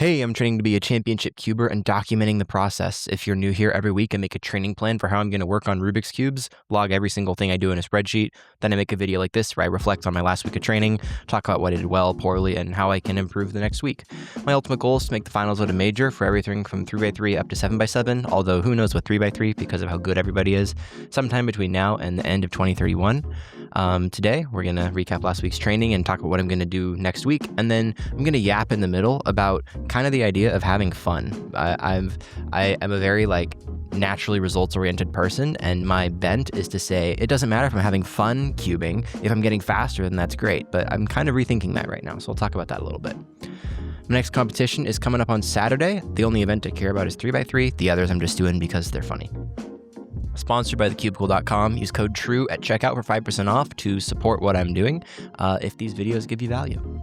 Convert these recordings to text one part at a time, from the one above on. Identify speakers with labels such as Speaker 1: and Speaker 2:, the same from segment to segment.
Speaker 1: Hey, I'm training to be a championship cuber and documenting the process. If you're new here, every week I make a training plan for how I'm going to work on Rubik's Cubes, log every single thing I do in a spreadsheet. Then I make a video like this where I reflect on my last week of training, talk about what I did well, poorly, and how I can improve the next week. My ultimate goal is to make the finals at a major for everything from 3x3 up to 7x7, although who knows what 3x3 because of how good everybody is, sometime between now and the end of 2031. Today, we're going to recap last week's training and talk about what I'm going to do next week, and then I'm going to yap in the middle about kind of the idea of having fun. I am a very naturally results-oriented person, and my bent is to say it doesn't matter if I'm having fun cubing. If I'm getting faster, then that's great. But I'm kind of rethinking that right now, so I'll talk about that a little bit. My next competition is coming up on Saturday. The only event I care about is 3x3. The others I'm just doing because they're funny. Sponsored by thecubicle.com. Use code TRUE at checkout for 5% off to support what I'm doing if these videos give you value.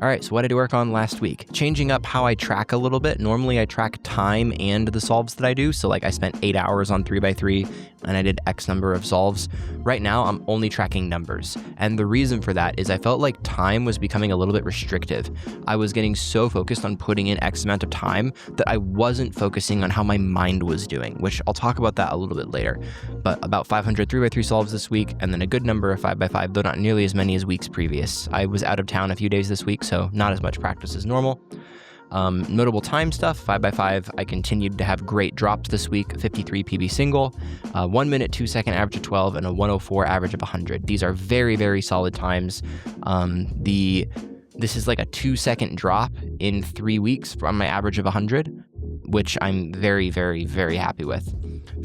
Speaker 1: All right, so what did I work on last week? Changing up how I track a little bit. Normally I track time and the solves that I do. So I spent 8 hours on 3x3 and I did X number of solves. Right now I'm only tracking numbers. And the reason for that is I felt like time was becoming a little bit restrictive. I was getting so focused on putting in X amount of time that I wasn't focusing on how my mind was doing, which I'll talk about that a little bit later. But about 500 3x3 solves this week, and then a good number of 5x5, though not nearly as many as weeks previous. I was out of town a few days this week, so not as much practice as normal. Notable time stuff, 5x5, I continued to have great drops this week, 53 PB single, 1 minute, 2 second average of 12, and a 104 average of 100. These are very, very solid times. This is like a 2 second drop in 3 weeks from my average of 100, which I'm very, very, very happy with.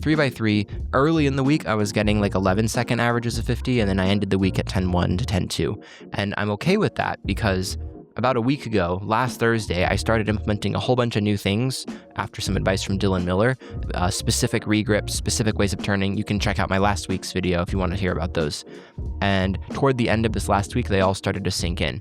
Speaker 1: 3x3, early in the week, I was getting 11 second averages of 50, and then I ended the week at 10.1 to 10.2. And I'm okay with that because about a week ago, last Thursday, I started implementing a whole bunch of new things after some advice from Dylan Miller, specific regrips, specific ways of turning. You can check out my last week's video if you want to hear about those. And toward the end of this last week, they all started to sink in.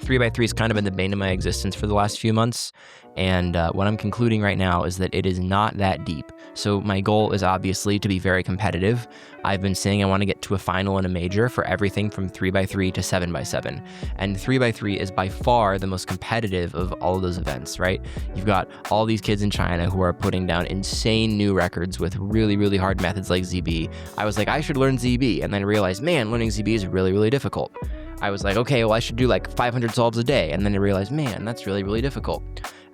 Speaker 1: 3x3 has kind of been the bane of my existence for the last few months, and what I'm concluding right now is that it is not that deep. So my goal is obviously to be very competitive. I've been saying I want to get to a final and a major for everything from 3x3 to 7x7, and 3x3 is by far the most competitive of all of those events, right? You've got all these kids in China who are putting down insane new records with really, really hard methods like ZB. I was like, I should learn ZB, and then I realized, man, learning ZB is really, really difficult. I was like, okay, well, I should do 500 solves a day. And then I realized, man, that's really, really difficult.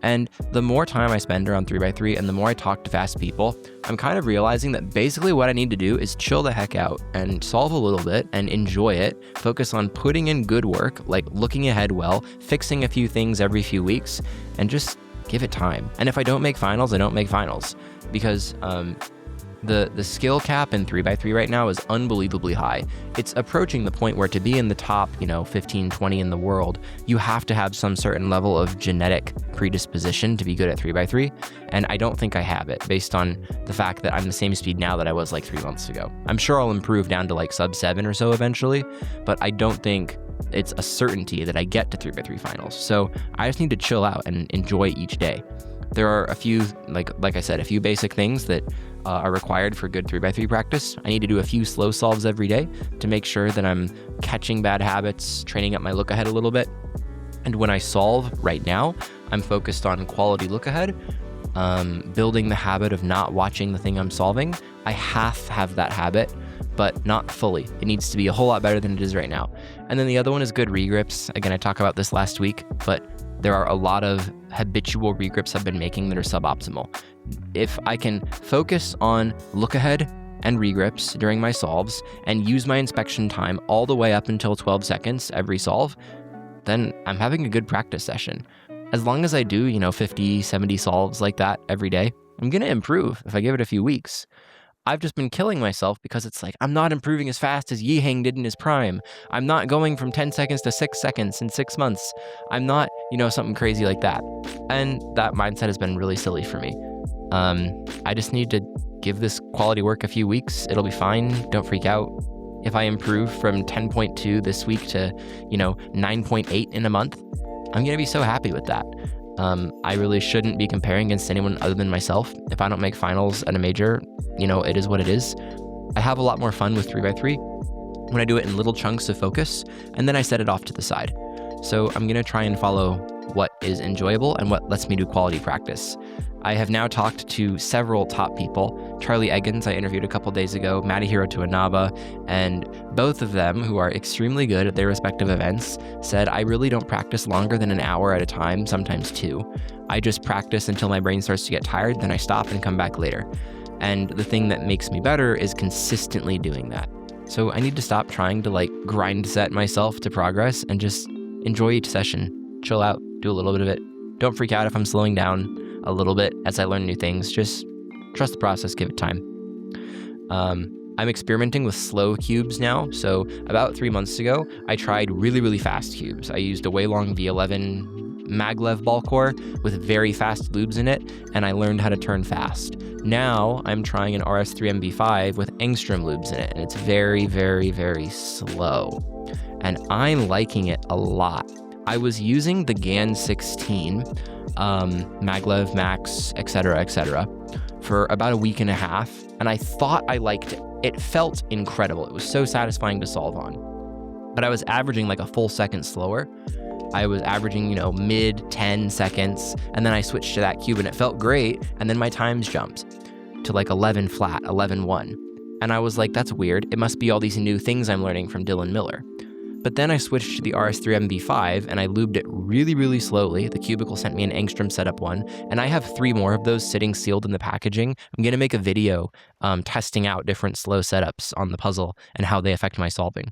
Speaker 1: And the more time I spend around 3x3 and the more I talk to fast people, I'm kind of realizing that basically what I need to do is chill the heck out and solve a little bit and enjoy it, focus on putting in good work, like looking ahead well, fixing a few things every few weeks, and just give it time. And if I don't make finals, I don't make finals, because the skill cap in 3x3 right now is unbelievably high. It's approaching the point where to be in the top, 15, 20 in the world, you have to have some certain level of genetic predisposition to be good at 3x3. And I don't think I have it based on the fact that I'm the same speed now that I was 3 months ago. I'm sure I'll improve down to sub 7 or so eventually, but I don't think it's a certainty that I get to 3x3 finals. So I just need to chill out and enjoy each day. There are a few, like I said, a few basic things that are required for good 3x3 practice. I need to do a few slow solves every day to make sure that I'm catching bad habits, training up my look ahead a little bit. And when I solve right now, I'm focused on quality look ahead, building the habit of not watching the thing I'm solving. I have that habit, but not fully. It needs to be a whole lot better than it is right now. And then the other one is good regrips. Again, I talked about this last week, but there are a lot of habitual regrips I've been making that are suboptimal. If I can focus on look ahead and regrips during my solves and use my inspection time all the way up until 12 seconds every solve, then I'm having a good practice session. As long as I do, 50, 70 solves like that every day, I'm going to improve if I give it a few weeks. I've just been killing myself because it's I'm not improving as fast as Yiheng did in his prime. I'm not going from 10 seconds to 6 seconds in 6 months. I'm not, something crazy like that. And that mindset has been really silly for me. I just need to give this quality work a few weeks. It'll be fine. Don't freak out. If I improve from 10.2 this week to, 9.8 in a month, I'm going to be so happy with that. I really shouldn't be comparing against anyone other than myself. If I don't make finals at a major, it is what it is. I have a lot more fun with 3x3 when I do it in little chunks of focus, and then I set it off to the side. So I'm going to try and follow what is enjoyable and what lets me do quality practice. I have now talked to several top people. Charlie Eggins, I interviewed a couple days ago, Madihiro Tuanaba, and both of them, who are extremely good at their respective events, said, I really don't practice longer than an hour at a time, sometimes 2. I just practice until my brain starts to get tired, then I stop and come back later. And the thing that makes me better is consistently doing that. So I need to stop trying to grind set myself to progress and just enjoy each session. Chill out, do a little bit of it. Don't freak out if I'm slowing down a little bit as I learn new things. Just trust the process, give it time. I'm experimenting with slow cubes now. So about 3 months ago, I tried really, really fast cubes. I used a Waylong V11 maglev ball core with very fast loops in it, and I learned how to turn fast. Now I'm trying an RS3 MV5 with Engstrom loops in it, and it's very, very, very slow. And I'm liking it a lot. I was using the GAN 16, maglev, max, etc., for about a week and a half, and I thought I liked it. It felt incredible. It was so satisfying to solve on. But I was averaging a full second slower. I was averaging, mid 10 seconds, and then I switched to that cube and it felt great, and then my times jumped to 11 flat, 11.1. And I was like, that's weird. It must be all these new things I'm learning from Dylan Miller. But then I switched to the RS3 MV5 and I lubed it really, really slowly. The Cubicle sent me an Engstrom setup one, and I have 3 more of those sitting sealed in the packaging. I'm going to make a video testing out different slow setups on the puzzle and how they affect my solving.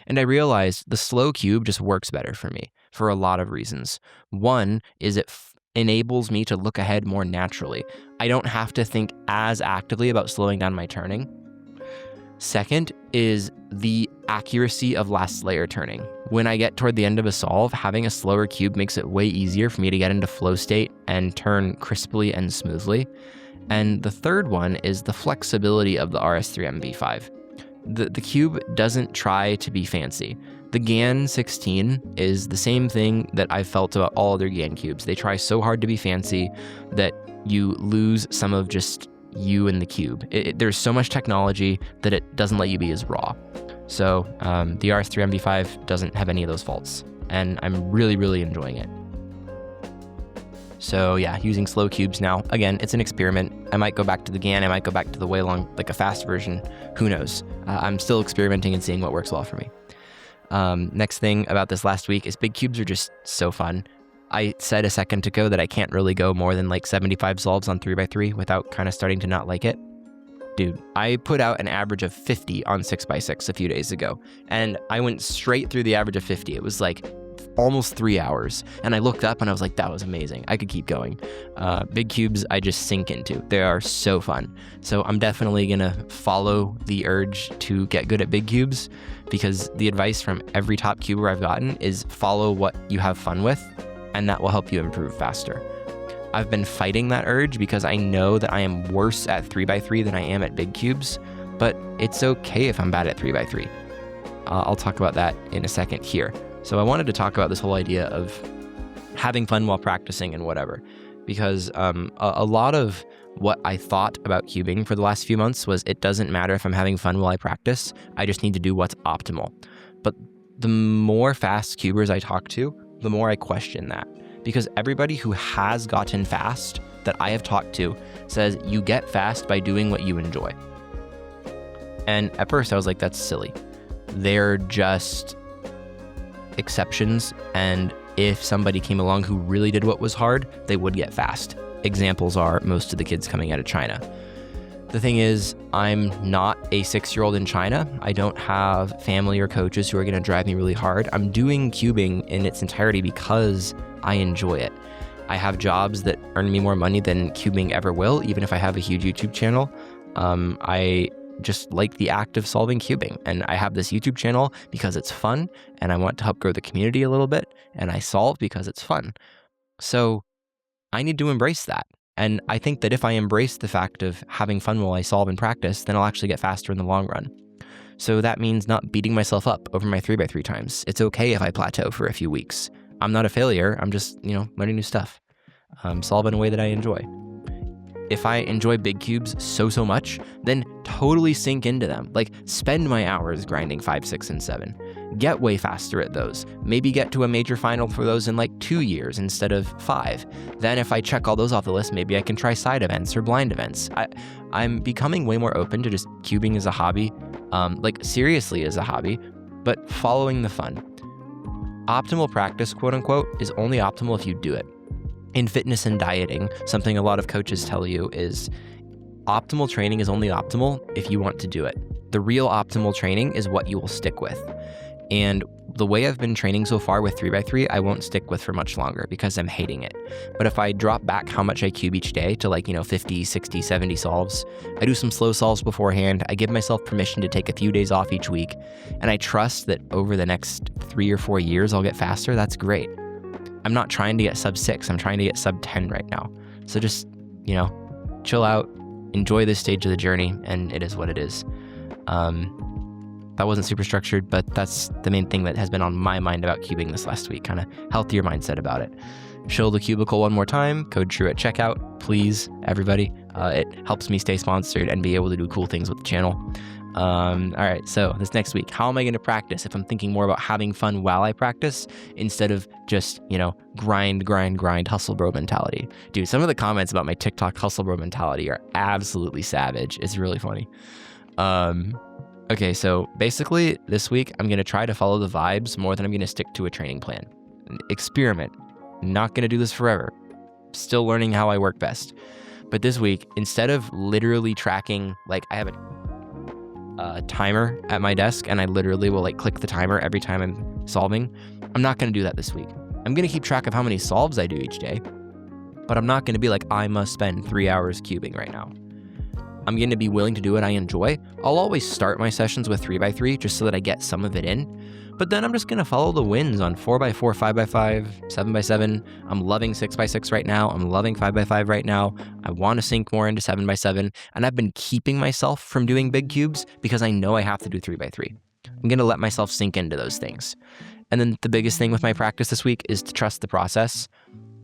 Speaker 1: And I realized the slow cube just works better for me for a lot of reasons. One is it enables me to look ahead more naturally. I don't have to think as actively about slowing down my turning. Second is the accuracy of last layer turning. When I get toward the end of a solve, having a slower cube makes it way easier for me to get into flow state and turn crisply and smoothly. And the third one is the flexibility of the RS3 MV5. The cube doesn't try to be fancy. The GAN 16 is the same thing that I've felt about all other GAN cubes. They try so hard to be fancy that you lose some of just you and the cube. There's so much technology that it doesn't let you be as raw. So the RS3 MV5 doesn't have any of those faults, and I'm really, really enjoying it. So yeah, using slow cubes now. Again, it's an experiment. I might go back to the GAN, I might go back to the Waylong, a fast version. Who knows? I'm still experimenting and seeing what works well for me. Next thing about this last week is big cubes are just so fun. I said a second ago that I can't really go more than 75 solves on 3x3 without kind of starting to not like it. Dude, I put out an average of 50 on 6x6 a few days ago, and I went straight through the average of 50. It was almost 3 hours, and I looked up and I was like, that was amazing. I could keep going. Big cubes, I just sink into. They are so fun. So I'm definitely gonna follow the urge to get good at big cubes, because the advice from every top cuber I've gotten is follow what you have fun with, and that will help you improve faster. I've been fighting that urge because I know that I am worse at 3x3 than I am at big cubes, but it's okay if I'm bad at 3x3. I'll talk about that in a second here. So I wanted to talk about this whole idea of having fun while practicing and whatever, because a lot of what I thought about cubing for the last few months was it doesn't matter if I'm having fun while I practice, I just need to do what's optimal. But the more fast cubers I talk to, the more I question that. Because everybody who has gotten fast that I have talked to says you get fast by doing what you enjoy. And at first I was like, that's silly. They're just exceptions, and if somebody came along who really did what was hard, they would get fast. Examples are most of the kids coming out of China. The thing is, I'm not a 6-year-old in China. I don't have family or coaches who are going to drive me really hard. I'm doing cubing in its entirety because I enjoy it. I have jobs that earn me more money than cubing ever will, even if I have a huge YouTube channel. I just like the act of solving cubing, and I have this YouTube channel because it's fun, and I want to help grow the community a little bit, and I solve because it's fun. So I need to embrace that. And I think that if I embrace the fact of having fun while I solve and practice, then I'll actually get faster in the long run. So that means not beating myself up over my 3x3 times. It's okay if I plateau for a few weeks. I'm not a failure. I'm just, learning new stuff. Solve in a way that I enjoy. if I enjoy big cubes so much, then totally sink into them. Like, spend my hours grinding 5, 6, and 7. Get way faster at those. Maybe get to a major final for those in like 2 years instead of 5. Then if I check all those off the list, maybe I can try side events or blind events. I'm becoming way more open to just cubing as a hobby, like seriously as a hobby, but following the fun. Optimal practice, quote unquote, is only optimal if you do it. In fitness and dieting, something a lot of coaches tell you is optimal training is only optimal if you want to do it. The real optimal training is what you will stick with. And the way I've been training so far with 3x3, I won't stick with for much longer because I'm hating it. But if I drop back how much I cube each day to 50, 60, 70 solves, I do some slow solves beforehand, I give myself permission to take a few days off each week, and I trust that over the next 3 or 4 years I'll get faster, that's great. I'm not trying to get sub 6, I'm trying to get sub 10 right now. So just, chill out, enjoy this stage of the journey, and it is what it is. That wasn't super structured, but that's the main thing that has been on my mind about cubing this last week, kind of healthier mindset about it. Show the cubicle one more time, code TRUE at checkout, please, everybody. It helps me stay sponsored and be able to do cool things with the channel. All right, so this next week, how am I going to practice if I'm thinking more about having fun while I practice instead of just, grind, hustle bro mentality? Dude, some of the comments about my TikTok hustle bro mentality are absolutely savage. It's really funny. Okay, so basically this week, I'm going to try to follow the vibes more than I'm going to stick to a training plan. Experiment. Not going to do this forever. Still learning how I work best. But this week, instead of literally tracking, I have a timer at my desk and I literally will click the timer every time I'm solving. I'm not going to do that this week. I'm going to keep track of how many solves I do each day, but I'm not going to be I must spend 3 hours cubing right now. I'm going to be willing to do what I enjoy. I'll always start my sessions with 3x3 just so that I get some of it in. But then I'm just going to follow the wins on 4x4, 5x5, 7x7. I'm loving 6x6 right now. I'm loving 5x5 right now. I want to sink more into 7x7. And I've been keeping myself from doing big cubes because I know I have to do 3x3. I'm going to let myself sink into those things. And then the biggest thing with my practice this week is to trust the process.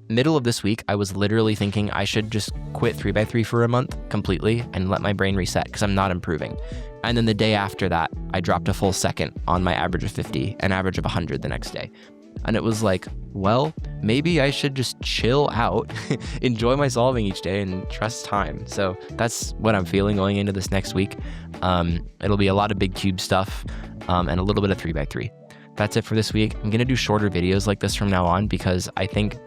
Speaker 1: Middle of this week, I was literally thinking I should just quit 3x3 for a month completely and let my brain reset because I'm not improving. And then the day after that, I dropped a full second on my average of 50, an average of 100 the next day. And it was maybe I should just chill out, enjoy my solving each day and trust time. So that's what I'm feeling going into this next week. It'll be a lot of big cube stuff and a little bit of 3x3. That's it for this week. I'm going to do shorter videos like this from now on because I think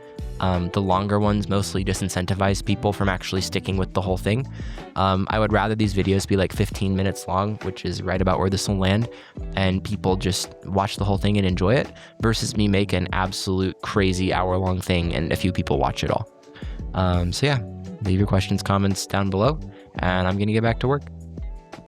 Speaker 1: the longer ones mostly disincentivize people from actually sticking with the whole thing. I would rather these videos be 15 minutes long, which is right about where this will land, and people just watch the whole thing and enjoy it, versus me make an absolute crazy hour-long thing and a few people watch it all. So yeah, leave your questions, comments down below, and I'm going to get back to work.